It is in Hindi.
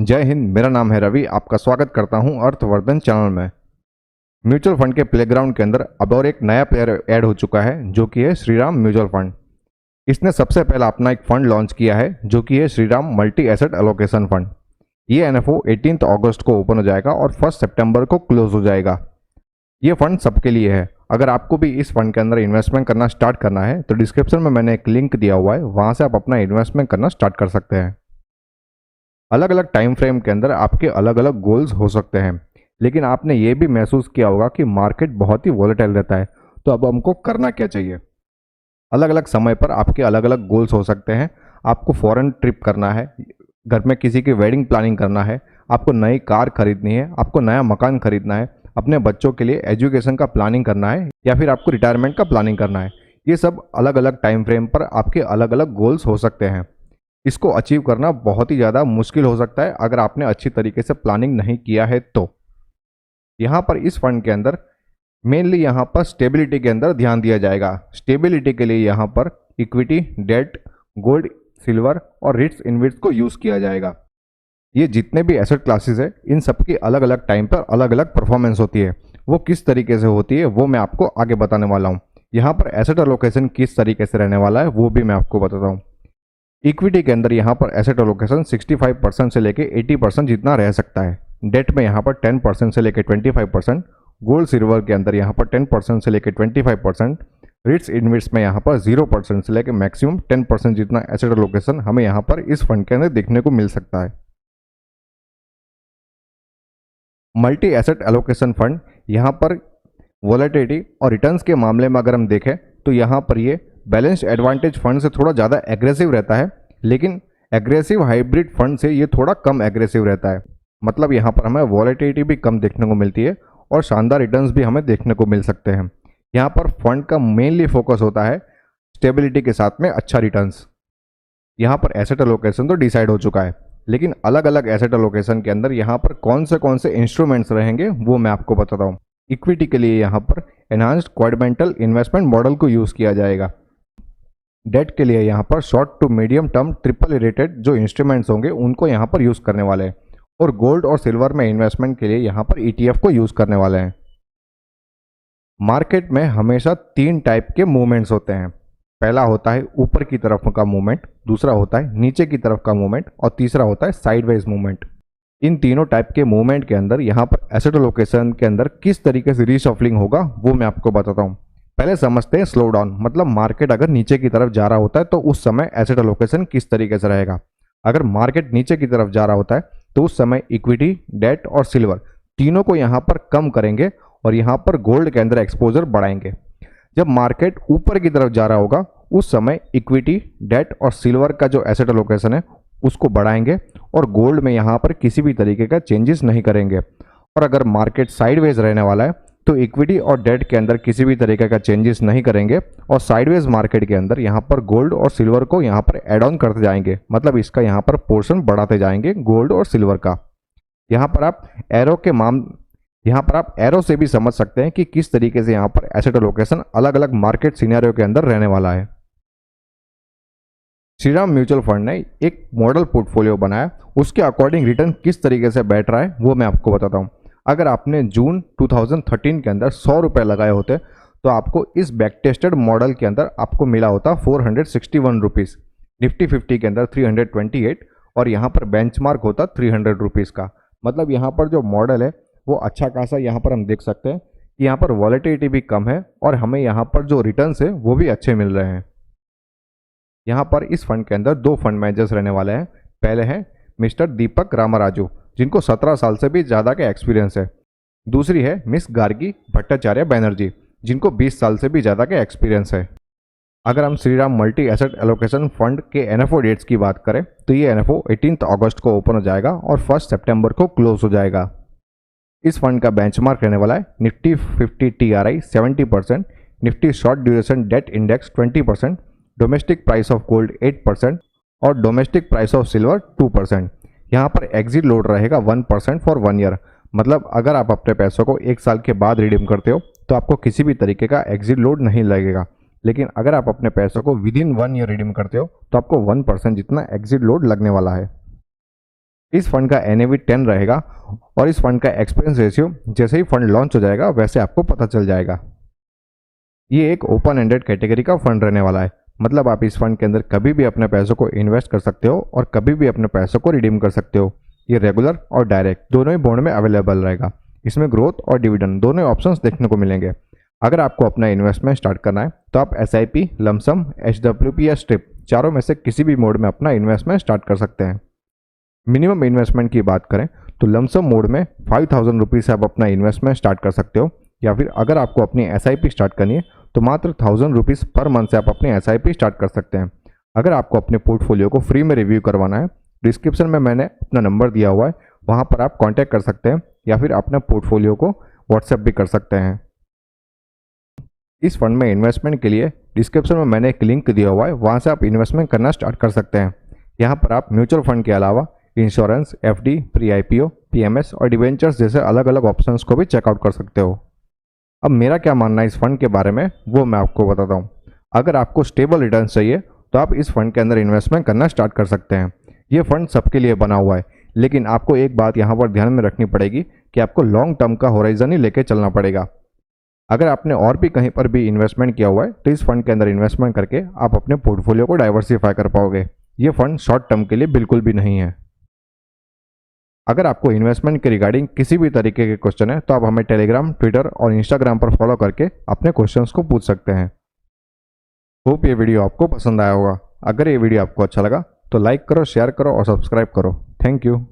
जय हिंद। मेरा नाम है रवि। आपका स्वागत करता हूं अर्थवर्धन चैनल में। म्यूचुअल फंड के प्लेग्राउंड के अंदर अब और एक नया प्लेयर ऐड हो चुका है जो कि है श्रीराम म्यूचुअल फंड। इसने सबसे पहला अपना एक फंड लॉन्च किया है जो कि है Shriram multi asset allocation fund. ये एनएफओ 18 अगस्त को ओपन हो जाएगा और 1 सितंबर को क्लोज हो जाएगा। ये फंड सबके लिए है। अगर आपको भी इस फंड के अंदर इन्वेस्टमेंट करना स्टार्ट करना है तो डिस्क्रिप्शन में मैंने एक लिंक दिया हुआ है, वहां से आप अपना इन्वेस्टमेंट करना स्टार्ट कर सकते हैं। अलग अलग टाइम फ्रेम के अंदर आपके अलग अलग गोल्स हो सकते हैं, लेकिन आपने ये भी महसूस किया होगा कि मार्केट बहुत ही वॉलेटाइल रहता है। तो अब हमको करना क्या चाहिए? अलग अलग समय पर आपके अलग अलग गोल्स हो सकते हैं। आपको फॉरेन ट्रिप करना है, घर में किसी की वेडिंग प्लानिंग करना है, आपको नई कार खरीदनी है, आपको नया मकान खरीदना है, अपने बच्चों के लिए एजुकेशन का प्लानिंग करना है, या फिर आपको रिटायरमेंट का प्लानिंग करना है। ये सब अलग अलग टाइम फ्रेम पर आपके अलग अलग गोल्स हो सकते हैं। इसको अचीव करना बहुत ही ज़्यादा मुश्किल हो सकता है अगर आपने अच्छी तरीके से प्लानिंग नहीं किया है तो। यहाँ पर इस फंड के अंदर मेनली यहाँ पर स्टेबिलिटी के अंदर ध्यान दिया जाएगा। स्टेबिलिटी के लिए यहाँ पर इक्विटी, डेट, गोल्ड, सिल्वर और रिट्स इनविट्स को यूज़ किया जाएगा। ये जितने भी एसेट क्लासेस है इन सबकी अलग अलग टाइम पर अलग अलग परफॉर्मेंस होती है। वो किस तरीके से होती है वो मैं आपको आगे बताने वाला हूँ। यहाँ पर एसेट एलोकेशन किस तरीके से रहने वाला है वो भी मैं आपको बताता हूँ। इक्विटी के अंदर यहाँ पर एसेट एलोकेशन 65% से लेके 80% जितना रह सकता है। डेट में यहाँ पर 10% से लेके 25%, गोल्ड सिल्वर के अंदर यहाँ पर 10% से लेके 25%, रिट्स इन्वेस्ट में यहाँ पर 0% से लेके मैक्सिमम 10% जितना एसेट एलोकेशन हमें यहाँ पर इस फंड के अंदर देखने को मिल सकता है। मल्टी एसेट एलोकेशन फंड यहाँ पर वॉलेटिलिटी और रिटर्न्स के मामले में अगर हम देखें तो यहाँ पर ये बैलेंस्ड एडवांटेज फंड से थोड़ा ज़्यादा एग्रेसिव रहता है, लेकिन एग्रेसिव हाइब्रिड फंड से ये थोड़ा कम एग्रेसिव रहता है। मतलब यहाँ पर हमें वॉलेटिलिटी भी कम देखने को मिलती है और शानदार रिटर्न्स भी हमें देखने को मिल सकते हैं। यहाँ पर फंड का मेनली फोकस होता है स्टेबिलिटी के साथ में अच्छा रिटर्न्स। यहाँ पर एसेट एलोकेशन तो डिसाइड हो चुका है, लेकिन अलग अलग एसेट एलोकेशन के अंदर यहाँ पर कौन से इंस्ट्रूमेंट्स रहेंगे वो मैं आपको बताता हूँ। इक्विटी के लिए यहाँ पर एनहांस्ड क्वाड्रेंटल इन्वेस्टमेंट मॉडल को यूज़ किया जाएगा। डेट के लिए यहाँ पर short to medium term triple rated जो इंस्ट्रूमेंट्स होंगे उनको यहाँ पर यूज़ करने वाले हैं, और गोल्ड और सिल्वर में इन्वेस्टमेंट के लिए यहाँ पर ईटीएफ को यूज़ करने वाले हैं। मार्केट में हमेशा 3 टाइप के मूवमेंट्स होते हैं। पहला होता है ऊपर की तरफ का मूवमेंट, दूसरा होता है नीचे की तरफ का मूवमेंट, और तीसरा होता है साइडवेज मूवमेंट। इन तीनों टाइप के मूवमेंट के अंदर यहाँ पर एसेट एलोकेशन के अंदर किस तरीके से रीशफलिंग होगा वो मैं आपको बताता हूँ। पहले समझते हैं स्लो डाउन, मतलब मार्केट अगर नीचे की तरफ जा रहा होता है तो उस समय एसेट एलोकेशन किस तरीके से रहेगा। अगर मार्केट नीचे की तरफ जा रहा होता है तो उस समय इक्विटी, डेट और सिल्वर तीनों को यहाँ पर कम करेंगे और यहाँ पर गोल्ड के अंदर एक्सपोजर बढ़ाएंगे। जब मार्केट ऊपर की तरफ जा रहा होगा उस समय इक्विटी, डेट और सिल्वर का जो एसेट एलोकेशन है उसको बढ़ाएंगे और गोल्ड में यहाँ पर किसी भी तरीके का चेंजेस नहीं करेंगे। और अगर मार्केट साइडवेज रहने वाला है तो इक्विटी और डेट के अंदर किसी भी तरीके का चेंजेस नहीं करेंगे, और साइडवेज मार्केट के अंदर यहाँ पर गोल्ड और सिल्वर को यहाँ पर एड ऑन करते जाएंगे, मतलब इसका यहाँ पर पोर्शन बढ़ाते जाएंगे गोल्ड और सिल्वर का। यहाँ पर आप एरो से भी समझ सकते हैं कि किस तरीके से यहाँ पर एसेट एलोकेशन अलग अलग मार्केट सिनेरियो के अंदर रहने वाला है। श्रीराम म्यूचुअल फंड ने एक मॉडल पोर्टफोलियो बनाया, उसके अकॉर्डिंग रिटर्न किस तरीके से बैठ रहा है वो मैं आपको बताता हूँ। अगर आपने जून 2013 के अंदर 100 रुपये लगाए होते तो आपको इस बैक टेस्टेड मॉडल के अंदर आपको मिला होता 461 रुपीज़, निफ्टी 50 के अंदर 328, और यहाँ पर बेंचमार्क होता 300 रुपीज़ का। मतलब यहाँ पर जो मॉडल है वो अच्छा खासा यहाँ पर हम देख सकते हैं कि यहाँ पर वॉलेटिलिटी भी कम है और हमें यहाँ पर जो रिटर्न्स है वो भी अच्छे मिल रहे हैं। यहाँ पर इस फंड के अंदर 2 फंड मैनेजर्स रहने वाले हैं। पहले हैं मिस्टर दीपक रामाराजू, जिनको 17 साल से भी ज़्यादा का एक्सपीरियंस है। दूसरी है मिस गार्गी भट्टाचार्य बैनर्जी, जिनको 20 साल से भी ज़्यादा का एक्सपीरियंस है। अगर हम Shriram multi asset allocation fund के एनएफओ डेट्स की बात करें तो ये एनएफओ 18 अगस्त को ओपन हो जाएगा और 1 सितंबर को क्लोज हो जाएगा। इस फंड का बेंचमार्क रहने वाला है Nifty 50 TRI 70%, Nifty short duration debt index 20%, domestic price of gold 8% और डोमेस्टिक प्राइस ऑफ सिल्वर 2%। यहाँ पर एग्जिट लोड रहेगा 1% फॉर 1 ईयर। मतलब अगर आप अपने पैसों को 1 साल के बाद रिडीम करते हो तो आपको किसी भी तरीके का एग्जिट लोड नहीं लगेगा, लेकिन अगर आप अपने पैसों को विद इन 1 ईयर रिडीम करते हो तो आपको 1% जितना एग्जिट लोड लगने वाला है। इस फंड का NAV 10 रहेगा और इस फंड का एक्सपेंस रेशियो जैसे ही फंड लॉन्च हो जाएगा वैसे आपको पता चल जाएगा। ये एक ओपन एंडेड कैटेगरी का फंड रहने वाला है, मतलब आप इस फंड के अंदर कभी भी अपने पैसों को इन्वेस्ट कर सकते हो और कभी भी अपने पैसों को रिडीम कर सकते हो। ये रेगुलर और डायरेक्ट दोनों ही मोड में अवेलेबल रहेगा। इसमें ग्रोथ और डिविडेंड दोनों ऑप्शंस देखने को मिलेंगे। अगर आपको अपना इन्वेस्टमेंट स्टार्ट करना है तो आप SIP, लमसम, HWP या स्ट्रिप चारों में से किसी भी मोड में अपना इन्वेस्टमेंट स्टार्ट कर सकते हैं। मिनिमम इन्वेस्टमेंट की बात करें तो लमसम मोड में 5000 रुपीज़ से आप अपना इन्वेस्टमेंट स्टार्ट कर सकते हो, या फिर अगर आपको अपनी SIP स्टार्ट करनी है तो मात्र 1000 रुपीज़ पर मंथ से आप अपनी SIP स्टार्ट कर सकते हैं। अगर आपको अपने पोर्टफोलियो को फ्री में रिव्यू करवाना है, डिस्क्रिप्शन में मैंने अपना नंबर दिया हुआ है, वहाँ पर आप कॉन्टैक्ट कर सकते हैं या फिर अपने पोर्टफोलियो को व्हाट्सएप भी कर सकते हैं। इस फंड में इन्वेस्टमेंट के लिए डिस्क्रिप्शन में मैंने एक लिंक दिया हुआ है, वहाँ से आप इन्वेस्टमेंट करना स्टार्ट कर सकते हैं। यहाँ पर आप म्यूचुअल फंड के अलावा insurance, FD, pre IPO, PMS और डिवेंचर्स जैसे अलग अलग ऑप्शंस को भी चेकआउट कर सकते हो। अब मेरा क्या मानना है इस फंड के बारे में वो मैं आपको बताता हूँ। अगर आपको स्टेबल रिटर्न चाहिए तो आप इस फंड के अंदर इन्वेस्टमेंट करना स्टार्ट कर सकते हैं। ये फंड सबके लिए बना हुआ है, लेकिन आपको एक बात यहाँ पर ध्यान में रखनी पड़ेगी कि आपको लॉन्ग टर्म का होराइजन ही लेके चलना पड़ेगा। अगर आपने और भी कहीं पर भी इन्वेस्टमेंट किया हुआ है तो इस फंड के अंदर इन्वेस्टमेंट करके आप अपने पोर्टफोलियो को डाइवर्सिफाई कर पाओगे। ये फंड शॉर्ट टर्म के लिए बिल्कुल भी नहीं है। अगर आपको इन्वेस्टमेंट के रिगार्डिंग किसी भी तरीके के क्वेश्चन है तो आप हमें टेलीग्राम, ट्विटर और इंस्टाग्राम पर फॉलो करके अपने क्वेश्चंस को पूछ सकते हैं। होप ये वीडियो आपको पसंद आया होगा। अगर ये वीडियो आपको अच्छा लगा तो लाइक करो, शेयर करो और सब्सक्राइब करो। Thank you.